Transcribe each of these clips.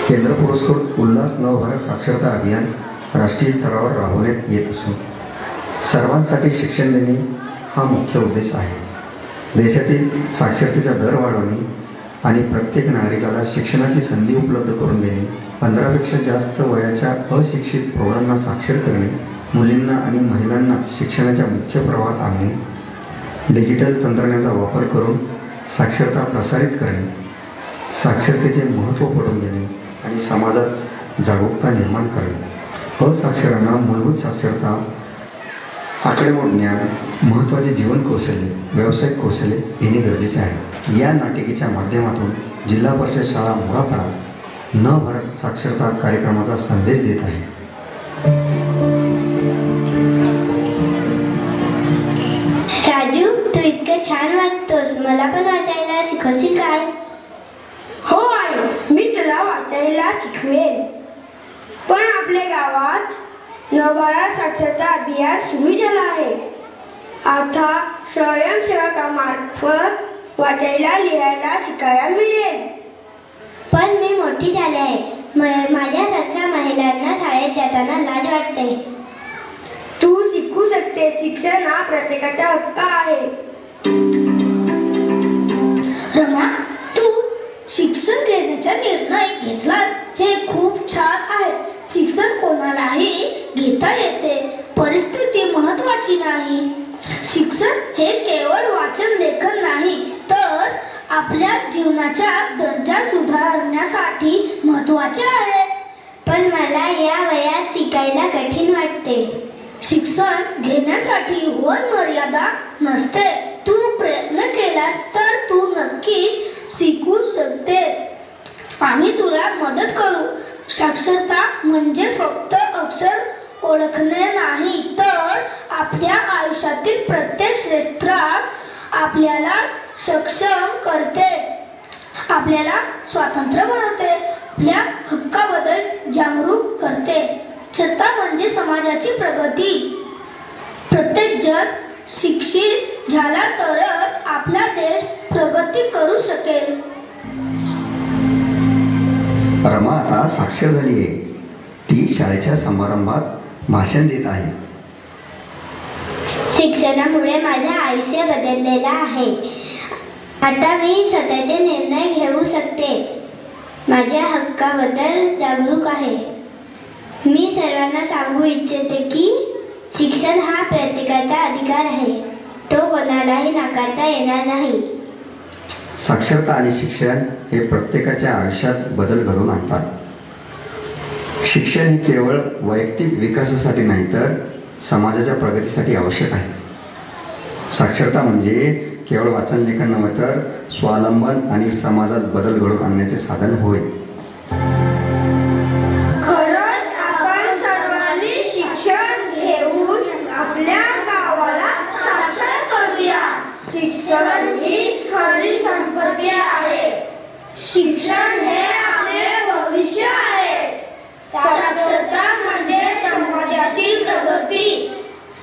केंद्र पुरस्कृत उल्हास नवभारत साक्षरता अभियान राष्ट्रीय स्तरावर राबवण्यात येत असून सर्वांसाठी शिक्षण देणे हा मुख्य उद्देश आहे. देशातील साक्षरतेचा दर वाढवणे आणि प्रत्येक नागरिकाला शिक्षणाची संधी उपलब्ध करून देणे, 15पेक्षा जास्त वयाच्या अशिक्षित प्रौढांना साक्षर करणे, मुलींना आणि महिलांना शिक्षणाच्या मुख्य प्रवाहात आणणे, डिजिटल तंत्रज्ञानाचा वापर करून साक्षरता प्रसारित करणे, साक्षरतेचे महत्त्व पटवून देणे आणि समाजात जागरूकता निर्माण करणे, असाक्षरांना मूलभूत साक्षरता, आकडेमोड ज्ञान, महत्त्वाचे जीवन कौशल्य, व्यावसायिक कौशल्य देणे गरजेचे आहे. या नाटिकेच्या माध्यमातून जिल्हा परिषद शाळा मोरापाडा नवभारत साक्षरता कार्यक्रमाचा संदेश देत आहे. राजू, तू इतकं छान वाचतोस, मला पण वाचायला शिकवशील काय? हो आई, मी तुला वाचायला शिकवेन. पण आपल्या गावात नवभारत साक्षरता अभियान सुरू झालं आहे. आता स्वयंसेवकामार्फत वाचायला लिहायला शिकायला मिळेल. पण मी मोठी झाले आहे, माझ्यासारख्या महिलांना शाळेत जाताना लाज वाटते. तू शिकू शकते. शिक्षण हा प्रत्येकाचा हक्क आहे. रम्या, तू शिक्षण घेण्याचा निर्णय घेतलास हे खूप छान आहे. शिक्षण कोणालाही घेता येते. परिस्थिती महत्वाची नाही. शिक्षण हे केवळ वाचन लेखन नाही, तर आपल्या जीवनाचा दर्जा सुधारण्यासाठी महत्वाचे आहे. पण मला या वयात शिकायला कठीण वाटते. शिक्षण घेण्यासाठी वय मर्यादा नसते. तू प्रयत्न केलास तर तू नक्की शिकू शकतेस. आम्ही तुला मदत करू. साक्षरता म्हणजे फक्त अक्षर ओळखणे नाही, तर आपल्या आयुष्यातील प्रत्येक क्षेत्रात आपल्याला सक्षम करते, आपल्याला स्वतंत्र बनवते, आपल्या हक्काबद्दल जागरूक करते. साक्षरता म्हणजे समाजाची प्रगती. प्रत्येक जण शिक्षित झाला तरच आपला देश प्रगती करू शकेल. रमा आता साक्षर झाली आहे. ती शाळेच्या समारंभात भाषण देत आहे. शिक्षणामुळे माझे आयुष्य बदललेलं आहे. आता मी स्वतःचे निर्णय घेऊ शकते. माझ्या हक्काबद्दल जागरूक आहे. मी सर्वांना सांगू इच्छिते की शिक्षण हा प्रत्येकाचा अधिकार आहे. तो कोणालाही नाकारता येणार नाही. साक्षरता आणि शिक्षण हे प्रत्येकाच्या आयुष्यात बदल घडवून आणतात. शिक्षण हे केवळ वैयक्तिक विकासासाठी नाही, तर समाजाच्या प्रगतीसाठी आवश्यक आहे. साक्षरता म्हणजे केवळ वाचन लेखन नव्हे, तर स्वावलंबन आणि समाजात बदल घडवून आणण्याचे साधन होय. खरंच आपण सर्वांनी शिक्षण घेऊन आपल्या गावाला साक्षर करूया. शिक्षण हीच खरी संपत्ती आहे. शिक्षण हे आपले भविष्य आहे. साक्षरता म्हणजे समाजाची प्रगती.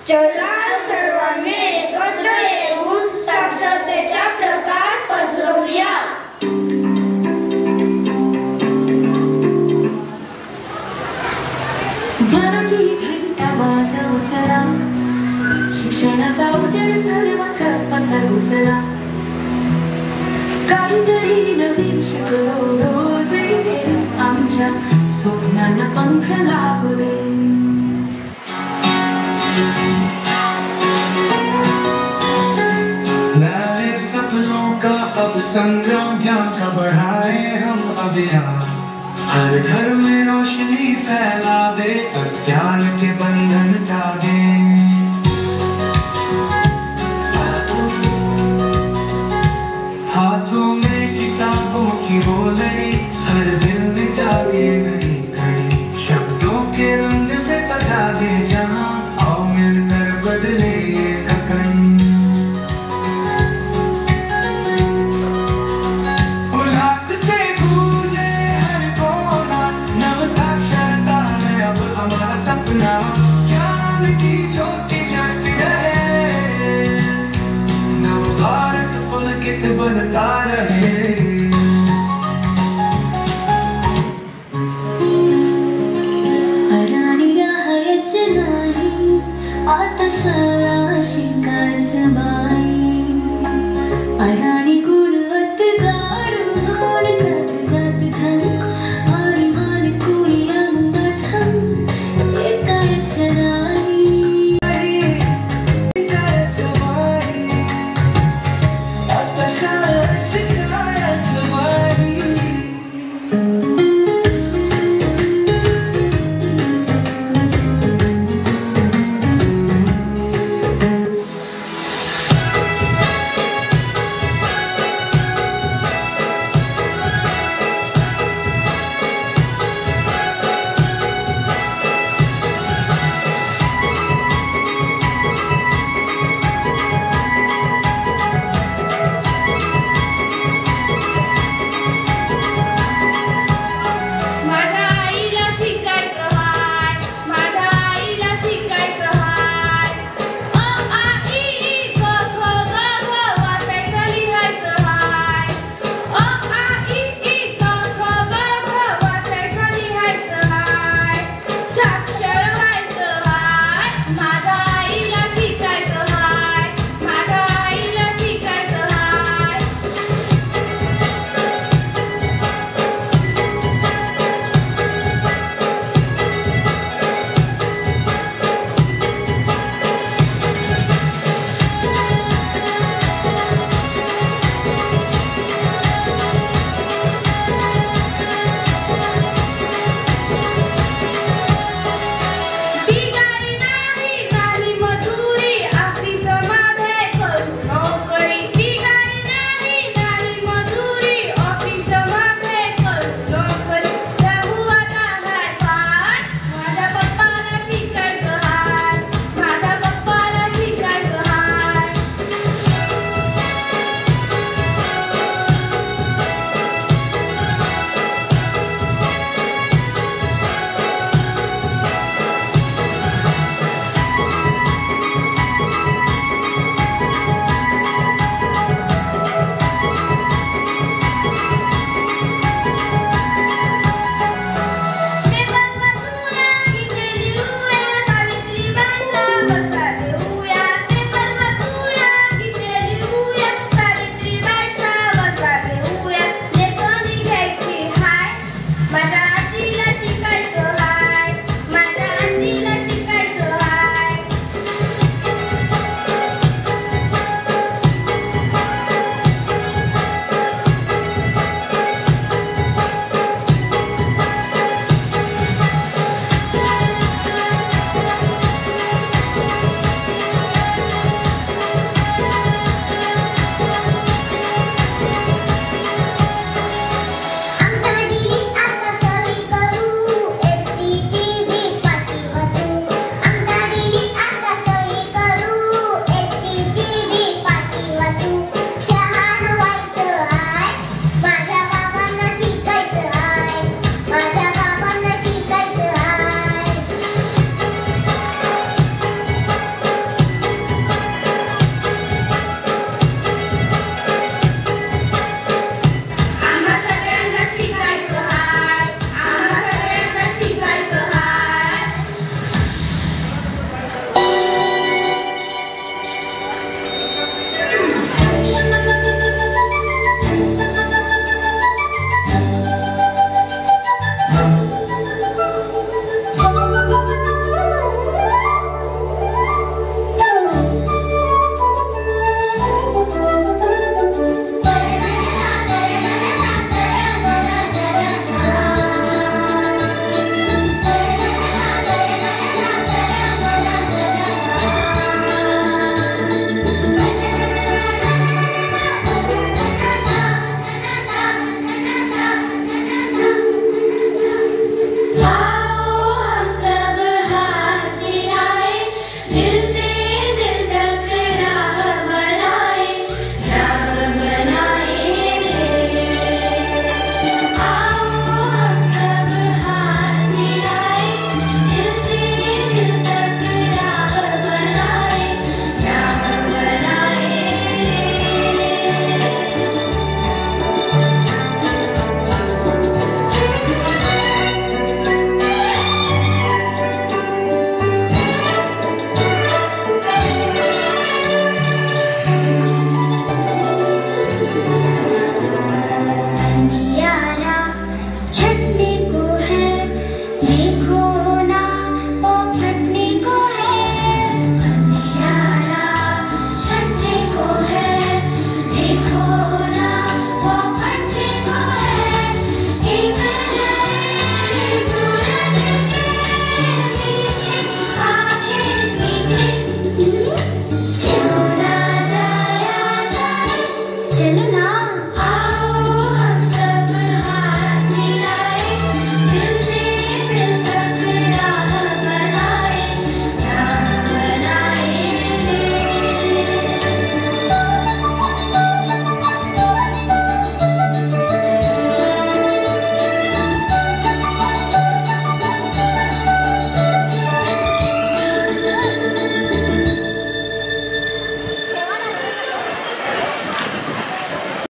चला सर्वांनी एकत्र येऊन साक्षरतेचा प्रकाश पसरवूया. ज्ञानाची घंटा वाजवू चला, शिक्षणाचा उजेड सर्वत्र पसरवू चला. काहीतरी नवीन शिकलो रोज इथे, आमच्या स्वप्नांना पंख लागू दे. लाए सपनों का अब संग्राम, ज्ञान का बढ़ाए हम अभियान. हर घर में रोशनी फैला दे, ज्ञान के बंधन मिटा दे. हाथों में किताबों की वो लड़ी, हर दिल में जागे नई घड़ी. शब्दों के रंग से सजा दे जहां, आओ मिलकर बदले ये ककन. उल्लास से गूंजे हर कोना, नव साक्षरता है अब हमारा सपना. ज्ञान की ज्योति जगती रहे, नव भारत पुलकित बनता रहे. अडा